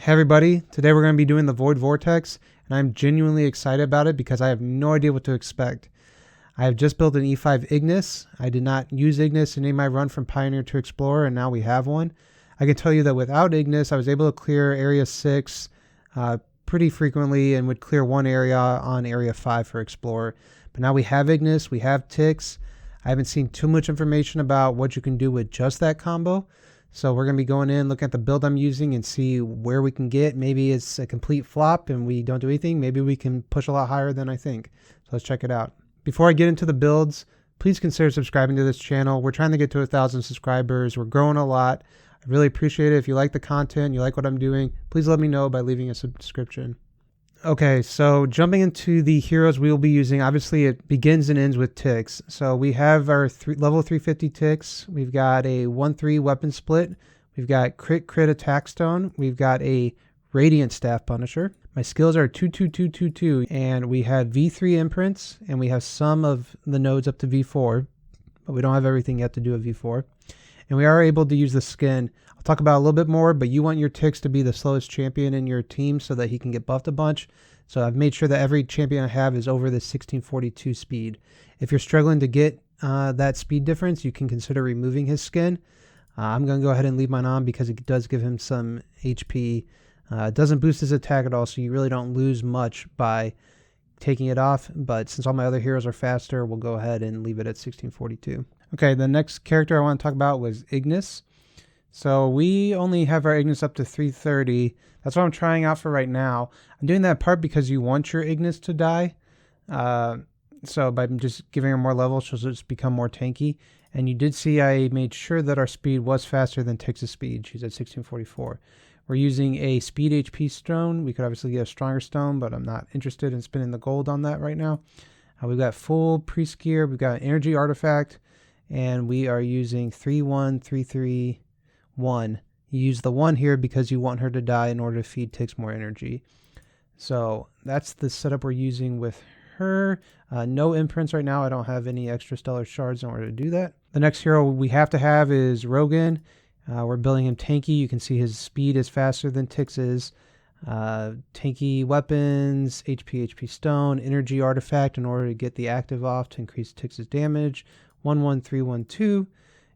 Hey everybody, today we're going to be doing the Void Vortex, and I'm genuinely excited about it because I have no idea what to expect. I have just built an E5 Ignis. I did not use Ignis in any of my run from Pioneer to Explorer, and now we have one. I can tell you that without Ignis, I was able to clear Area 6 pretty frequently and would clear one area on Area 5 for Explorer. But now we have Ignis, we have ticks. I haven't seen too much information about what you can do with just that combo. So we're going to be going in, looking at the build I'm using and see where we can get. Maybe it's a complete flop and we don't do anything. Maybe we can push a lot higher than I think. So let's check it out. Before I get into the builds, please consider subscribing to this channel. We're trying to get to 1,000 subscribers. We're growing a lot. I really appreciate it. If you like the content, you like what I'm doing, please let me know by leaving a subscription. Okay, so jumping into the heroes we will be using, obviously it begins and ends with ticks. So we have our level 350 ticks. We've got a 1-3 weapon split. We've got crit attack stone. We've got a radiant staff punisher. My skills are 2-2-2-2-2, and we have V3 imprints, and we have some of the nodes up to V4, but we don't have everything yet to do a V4. And we are able to use the skin. I'll talk about it a little bit more, but you want your ticks to be the slowest champion in your team so that he can get buffed a bunch. So I've made sure that every champion I have is over the 1642 speed. If you're struggling to get that speed difference, you can consider removing his skin. I'm going to go ahead and leave mine on because it does give him some HP. It doesn't boost his attack at all, so you really don't lose much by taking it off. But since all my other heroes are faster, we'll go ahead and leave it at 1642. Okay, the next character I want to talk about was Ignis. So we only have our Ignis up to 330. That's what I'm trying out for right now. I'm doing that part because you want your Ignis to die. So by just giving her more levels, she'll just become more tanky. And you did see I made sure that our speed was faster than Tix's speed. She's at 1644. We're using a speed HP stone. We could obviously get a stronger stone, but I'm not interested in spending the gold on that right now. We've got full priest gear. We've got an energy artifact. And we are using 3-1-3-3-1. You use the 1 here because you want her to die in order to feed Tix more energy. So that's the setup we're using with her. No imprints right now. I don't have any extra stellar shards in order to do that. The next hero we have to have is Rogan. We're building him tanky. You can see his speed is faster than Tix's. Tanky weapons, HP stone, energy artifact in order to get the active off to increase Tix's damage. 1-1-3-1-2,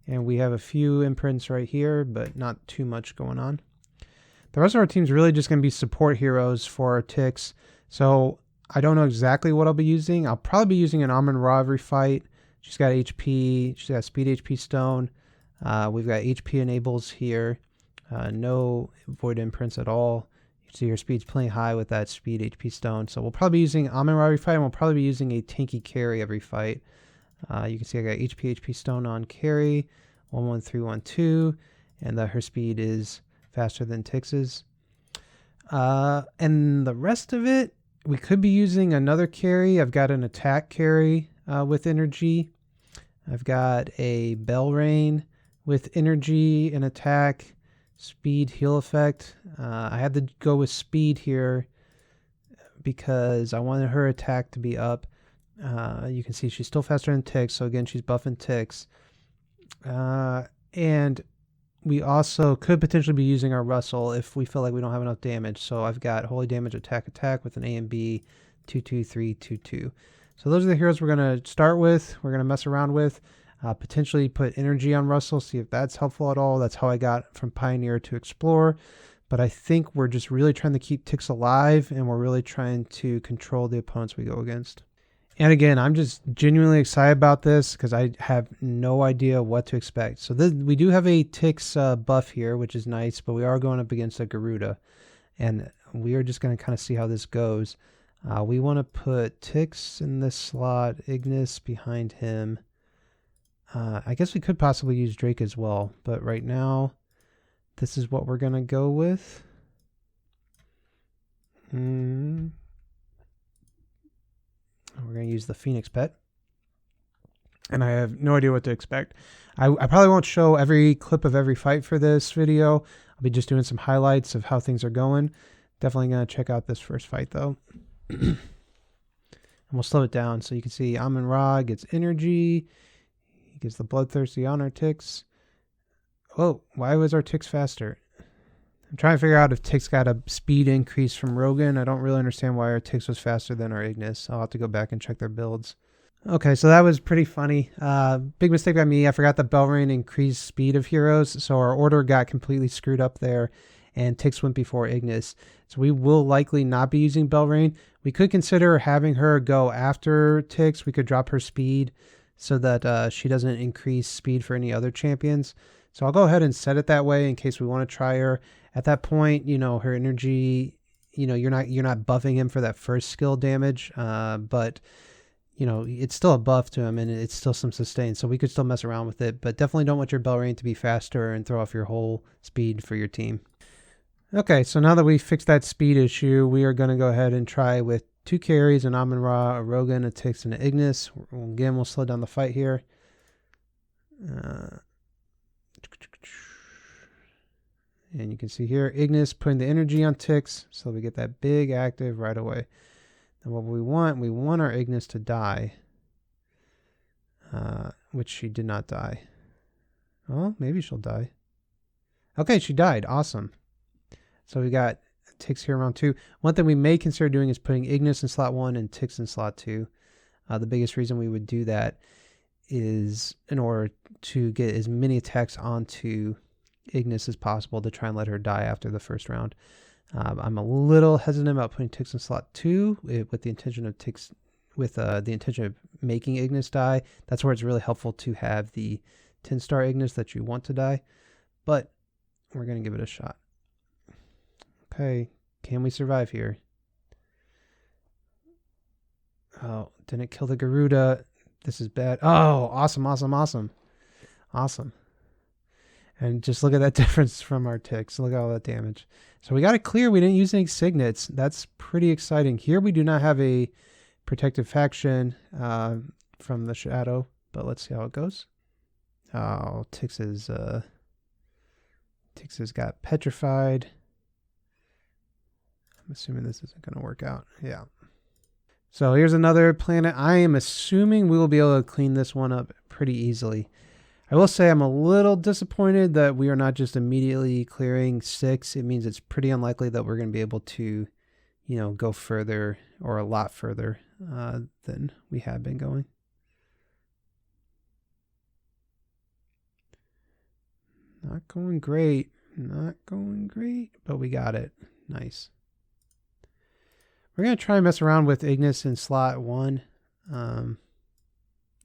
and we have a few imprints right here, but not too much going on. The rest of our team's really just going to be support heroes for our ticks, so I don't know exactly what I'll be using. I'll probably be using an Amon-Ra every fight. She's got HP, she's got speed HP stone. We've got HP enables here, no void imprints at all. You see her speed's playing high with that speed HP stone, so we'll probably be using Amon-Ra every fight, and we'll probably be using a tanky carry every fight. You can see I got HP stone on carry, 1-1-3-1-2, and her speed is faster than Tix's. And the rest of it, we could be using another carry. I've got an attack carry with energy. I've got a Bell Rain with energy and attack, speed, heal effect. I had to go with speed here because I wanted her attack to be up. You can see she's still faster than Tix, so again she's buffing Tix. And we also could potentially be using our Russell if we feel like we don't have enough damage. So I've got holy damage attack with an A and B, 2-2-3-2-2. So those are the heroes we're going to start with. We're going to mess around with. Potentially put energy on Russell, see if that's helpful at all. That's how I got from Pioneer to Explorer. But I think we're just really trying to keep Tix alive, and we're really trying to control the opponents we go against. And again, I'm just genuinely excited about this because I have no idea what to expect. So we do have a Tix buff here, which is nice, but we are going up against a Garuda. And we are just going to kind of see how this goes. We want to put Tix in this slot, Ignis behind him. I guess we could possibly use Drake as well, but right now, this is what we're going to go with. We're going to use the Phoenix pet. And I have no idea what to expect. I probably won't show every clip of every fight for this video. I'll be just doing some highlights of how things are going. Definitely going to check out this first fight though. And we'll slow it down so you can see Amon-Ra gets energy. He gets the bloodthirsty on our ticks. Oh, why was our ticks faster? I'm trying to figure out if Tix got a speed increase from Rogan. I don't really understand why our Tix was faster than our Ignis. I'll have to go back and check their builds. Okay, so that was pretty funny. Big mistake by me. I forgot that Belrain increased speed of heroes, so our order got completely screwed up there, and Tix went before Ignis. So we will likely not be using Belrain. We could consider having her go after Tix. We could drop her speed so that she doesn't increase speed for any other champions. So I'll go ahead and set it that way in case we want to try her. At that point, you know, her energy, you know, you're not buffing him for that first skill damage, but you know, it's still a buff to him and it's still some sustain. So we could still mess around with it, but definitely don't want your Belrain to be faster and throw off your whole speed for your team. Okay, so now that we fixed that speed issue, we are going to go ahead and try with 2 carries, an Amun-Ra, a Rogan, a Tix, and an Ignis. Again, we'll slow down the fight here. And you can see here, Ignis putting the energy on Tix, so we get that big active right away. And what we want our Ignis to die, which she did not die. Well, maybe she'll die. Okay, she died. Awesome. So we got Tix here around 2. One thing we may consider doing is putting Ignis in slot 1 and Tix in slot 2. The biggest reason we would do that is in order to get as many attacks onto Ignis as possible to try and let her die after the first round. I'm a little hesitant about putting Tix in slot 2 with the intention of the intention of making Ignis die. That's where it's really helpful to have the 10-star Ignis that you want to die, but we're going to give it a shot. Okay, can we survive here? Oh, didn't kill the Garuda. This is bad. Oh, awesome, awesome, awesome. Awesome. And just look at that difference from our Tix. Look at all that damage. So we got it clear. We didn't use any signets. That's pretty exciting. Here we do not have a protective faction from the shadow, but let's see how it goes. Oh, Tix has got petrified. I'm assuming this isn't going to work out. Yeah. So here's another planet. I am assuming we will be able to clean this one up pretty easily. I will say I'm a little disappointed that we are not just immediately clearing 6. It means it's pretty unlikely that we're going to be able to, you know, go further or a lot further than we have been going. Not going great. Not going great, but we got it. Nice. We're going to try and mess around with Ignis in slot 1 and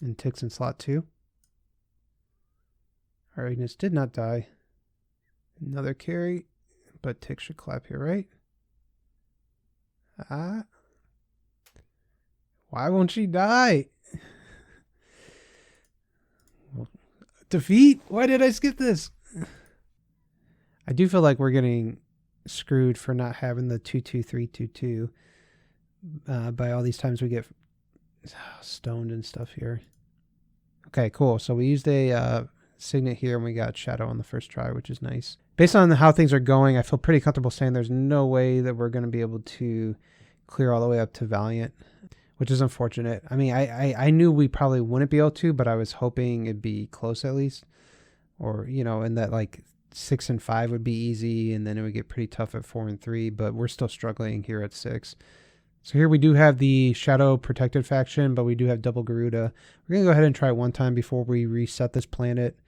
Tix in slot 2. Our Ignis did not die. Another carry, but Tix should clap here, right? Why won't she die? Defeat? Why did I skip this? I do feel like we're getting screwed for not having the 2-2-3-2-2 by all these times we get stoned and stuff here. Okay, cool. So we used a signet here and we got shadow on the first try, which is nice. Based on how things are going, I feel pretty comfortable saying there's no way that we're going to be able to clear all the way up to Valiant, which is unfortunate. I mean, I knew we probably wouldn't be able to, but I was hoping it'd be close at least. Or, you know, and that like 6 and 5 would be easy, and then it would get pretty tough at 4 and 3, but we're still struggling here at 6. So here we do have the Shadow Protected faction, but we do have double Garuda. We're going to go ahead and try it one time before we reset this planet.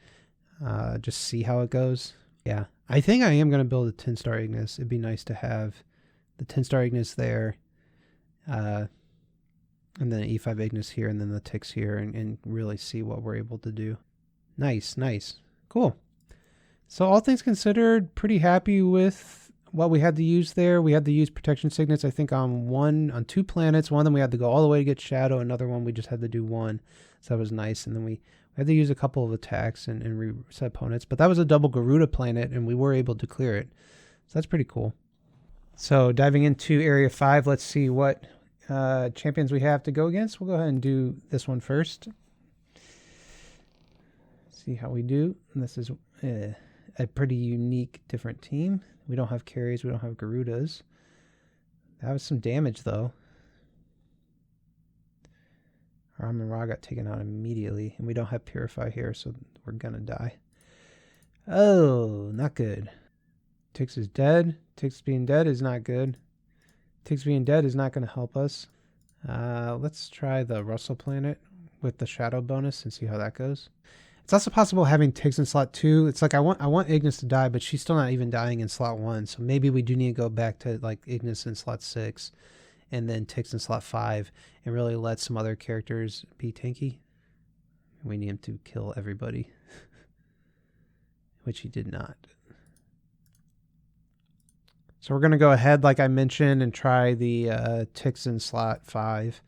Just see how it goes. Yeah, I think I am going to build a 10-star Ignis. It'd be nice to have the 10-star Ignis there, and then an E5 Ignis here, and then the Tix here, and really see what we're able to do. Nice, nice. Cool. So all things considered, pretty happy with what we had to use there. We had to use protection signets, I think, on 2 planets. One of them we had to go all the way to get shadow. Another one we just had to do 1. So that was nice. And then we had to use a couple of attacks and reset opponents. But that was a double Garuda planet, and we were able to clear it. So that's pretty cool. So diving into Area 5, let's see what champions we have to go against. We'll go ahead and do this one first. See how we do. And this is a pretty unique, different team. We don't have carries. We don't have Garudas. That was some damage, though. Our Amun-Ra got taken out immediately, and we don't have Purify here, so we're going to die. Oh, not good. Tix is dead. Tix being dead is not good. Tix being dead is not going to help us. Let's try the Russell planet with the shadow bonus and see how that goes. It's also possible having Tix in slot 2. It's like I want Ignis to die, but she's still not even dying in slot 1. So maybe we do need to go back to like Ignis in slot 6 and then Tix in slot 5 and really let some other characters be tanky. We need him to kill everybody, which he did not. So we're going to go ahead, like I mentioned, and try the Tix in slot 5.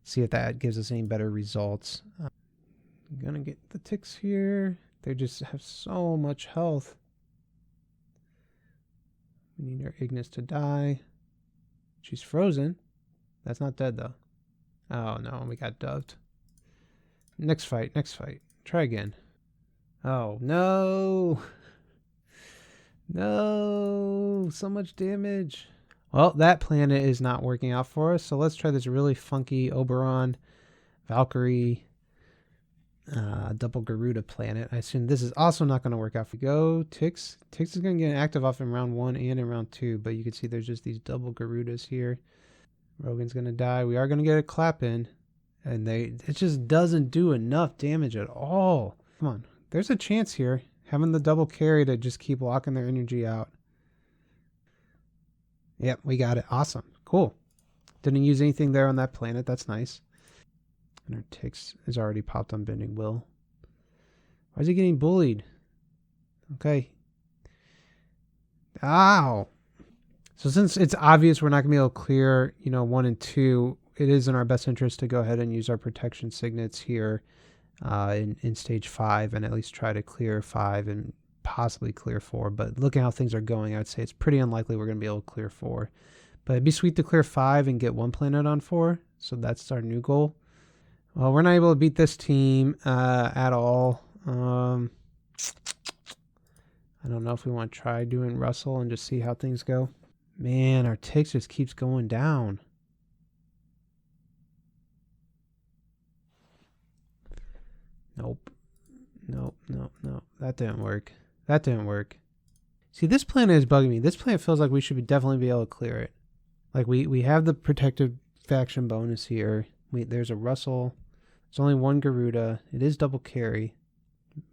See if that gives us any better results. I'm going to get the Tix here. They just have so much health. We need our Ignis to die. She's frozen. That's not dead, though. Oh, no, we got doved. Next fight, next fight. Try again. Oh, no. No, so much damage. Well, that planet is not working out for us, so let's try this really funky Oberon, Valkyrie, double Garuda planet. I assume this is also not going to work out. If we go Tix, Tix is going to get active off in round 1 and in round 2, but you can see there's just these double Garudas here. Rogan's going to die. We are going to get a clap in, and it just doesn't do enough damage at all. Come on, there's a chance here. Having the double carry to just keep locking their energy out. Yep, we got it. Awesome. Cool. Didn't use anything there on that planet. That's nice. And our Tix is already popped on Bending Will. Why is he getting bullied? Okay. Ow. So since it's obvious we're not going to be able to clear, 1 and 2, it is in our best interest to go ahead and use our protection signets here. In stage 5 and at least try to clear 5 and possibly clear 4. But looking how things are going, I would say it's pretty unlikely we're going to be able to clear 4. But it'd be sweet to clear 5 and get 1 planet on 4. So that's our new goal. Well, we're not able to beat this team at all. I don't know if we want to try doing Russell and just see how things go. Man, our Tix just keeps going down. Nope. Nope. That didn't work. That didn't work. See, this planet is bugging me. This planet feels like we should definitely be able to clear it. Like, we have the protective faction bonus here. There's a Russell. There's only 1 Garuda. It is double carry.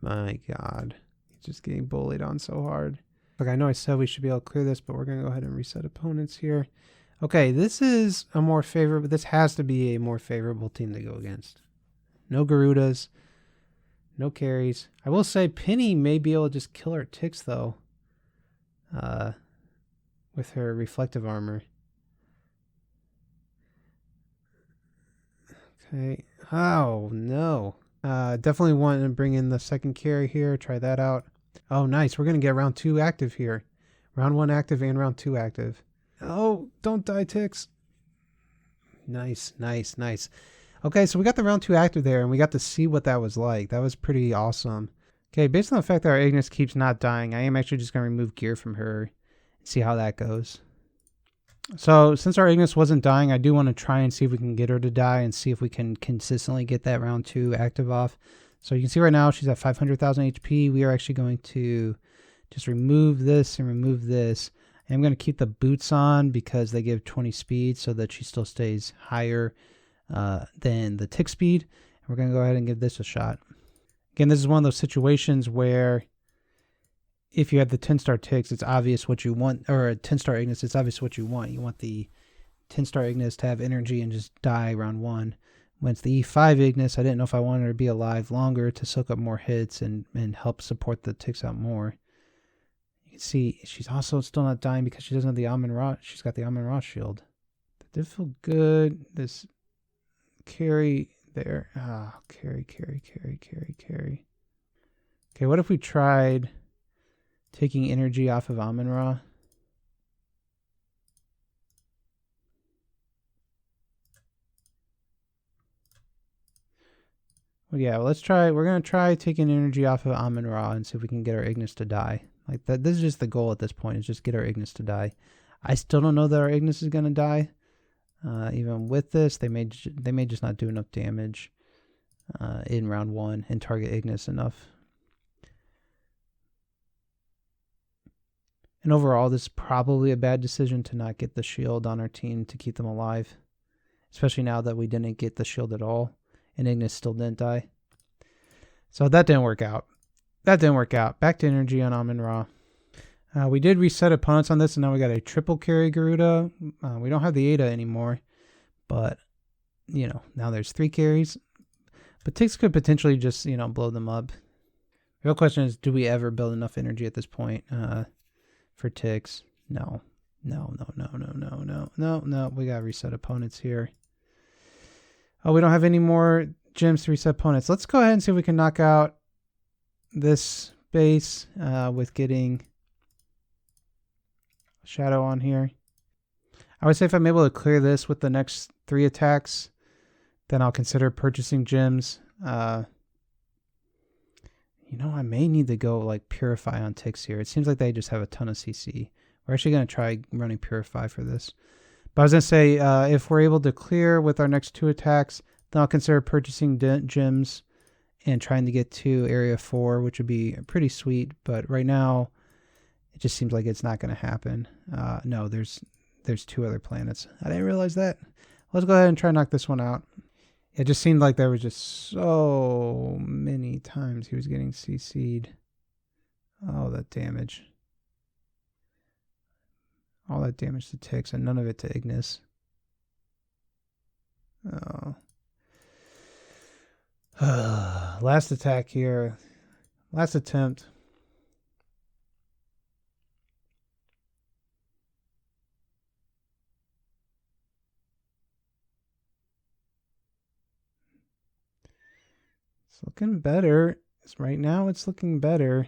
My God. He's just getting bullied on so hard. Like, I know I said we should be able to clear this, but we're going to go ahead and reset opponents here. Okay, this is a more favorable... This has to be a more favorable team to go against. No Garudas. No carries. I will say Penny may be able to just kill her Tix, though. With her reflective armor. Okay. Oh, no. Definitely want to bring in the second carry here. Try that out. Oh, nice. We're going to get round 2 active here. Round 1 active and round 2 active. Oh, don't die, Tix. Nice. Okay, so we got the round 2 active there, and we got to see what that was like. That was pretty awesome. Okay, based on the fact that our Ignis keeps not dying, I am actually just going to remove gear from her and see how that goes. So, since our Ignis wasn't dying, I do want to try and see if we can get her to die and see if we can consistently get that round 2 active off. So, you can see right now she's at 500,000 HP. We are actually going to just remove this and remove this. I'm going to keep the boots on because they give 20 speed so that she still stays higher than the tick speed. And we're going to go ahead and give this a shot. Again, this is one of those situations where if you have the 10-star ticks, it's obvious what you want, or a 10-star Ignis, it's obvious what you want. You want the 10-star Ignis to have energy and just die round 1. When it's the E5 Ignis, I didn't know if I wanted her to be alive longer to soak up more hits and help support the ticks out more. You can see she's also still not dying because she doesn't have the Amun-Ra. She's got the Amun-Ra shield. That did feel good. This carry there. Ah, carry. Okay, what if we tried taking energy off of Amun-Ra? Well, yeah, let's try. We're going to try taking energy off of Amun-Ra and see if we can get our Ignis to die. Like that. This is just the goal at this point, is just get our Ignis to die. I still don't know that our Ignis is going to die. Even with this, they may just not do enough damage in round 1 and target Ignis enough. And overall, this is probably a bad decision to not get the shield on our team to keep them alive. Especially now that we didn't get the shield at all. And Ignis still didn't die. So that didn't work out. That didn't work out. Back to energy on Amun-Ra. We did reset opponents on this, and now we got a triple carry Garuda. We don't have the Ada anymore. But, you know, now there's 3 carries. But Ticks could potentially just, you know, blow them up. The real question is, do we ever build enough energy at this point for Ticks? No. No. We got to reset opponents here. Oh, we don't have any more gems to reset opponents. Let's go ahead and see if we can knock out this base with getting Shadow on here. I would say if I'm able to clear this with the next 3 attacks, then I'll consider purchasing gems. You know, I may need to go like Purify on Ticks here. It seems like they just have a ton of CC. We're actually going to try running Purify for this. But I was going to say, if we're able to clear with our next 2 attacks, then I'll consider purchasing gems and trying to get to Area 4, which would be pretty sweet. But right now, it just seems like it's not going to happen. No, there's 2 other planets. I didn't realize that. Let's go ahead and try and knock this one out. It just seemed like there was just so many times he was getting CC'd. Oh, that damage. All that damage to Ticks and none of it to Ignis. Oh. Last attack here. Last attempt. It's looking better. Right now it's looking better.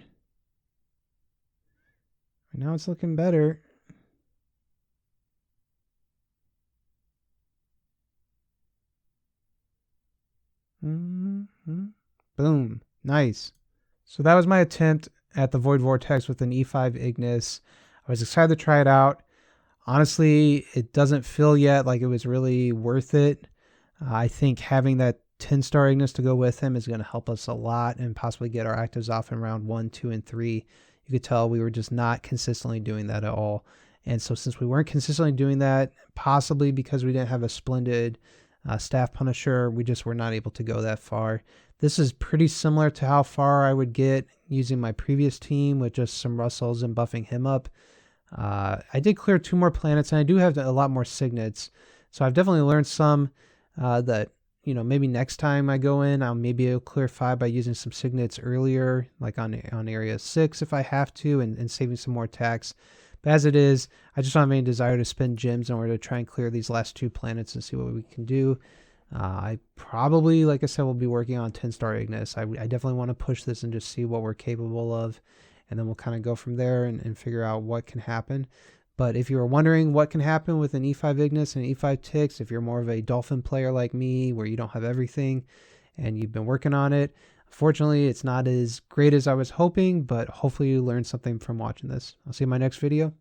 Right now it's looking better. Boom. Nice. So that was my attempt at the Void Vortex with an E5 Ignis. I was excited to try it out. Honestly, it doesn't feel yet like it was really worth it. I think having that 10-star Ignis to go with him is going to help us a lot and possibly get our actives off in round 1, 2, and 3. You could tell we were just not consistently doing that at all. And so since we weren't consistently doing that, possibly because we didn't have a splendid staff Punisher, we just were not able to go that far. This is pretty similar to how far I would get using my previous team with just some Russells and buffing him up. I did clear 2 more planets, and I do have a lot more signets. So I've definitely learned some that, you know, maybe next time I go in, I'll maybe able to clear 5 by using some signets earlier, like on area 6 if I have to, and saving some more attacks. But as it is, I just don't have any desire to spend gems in order to try and clear these last 2 planets and see what we can do. I probably, like I said, will be working on 10-star Ignis. I definitely want to push this and just see what we're capable of. And then we'll kind of go from there and figure out what can happen. But if you were wondering what can happen with an E5 Ignis and E5 Ticks, if you're more of a Dolphin player like me, where you don't have everything and you've been working on it, unfortunately, it's not as great as I was hoping, but hopefully you learned something from watching this. I'll see you in my next video.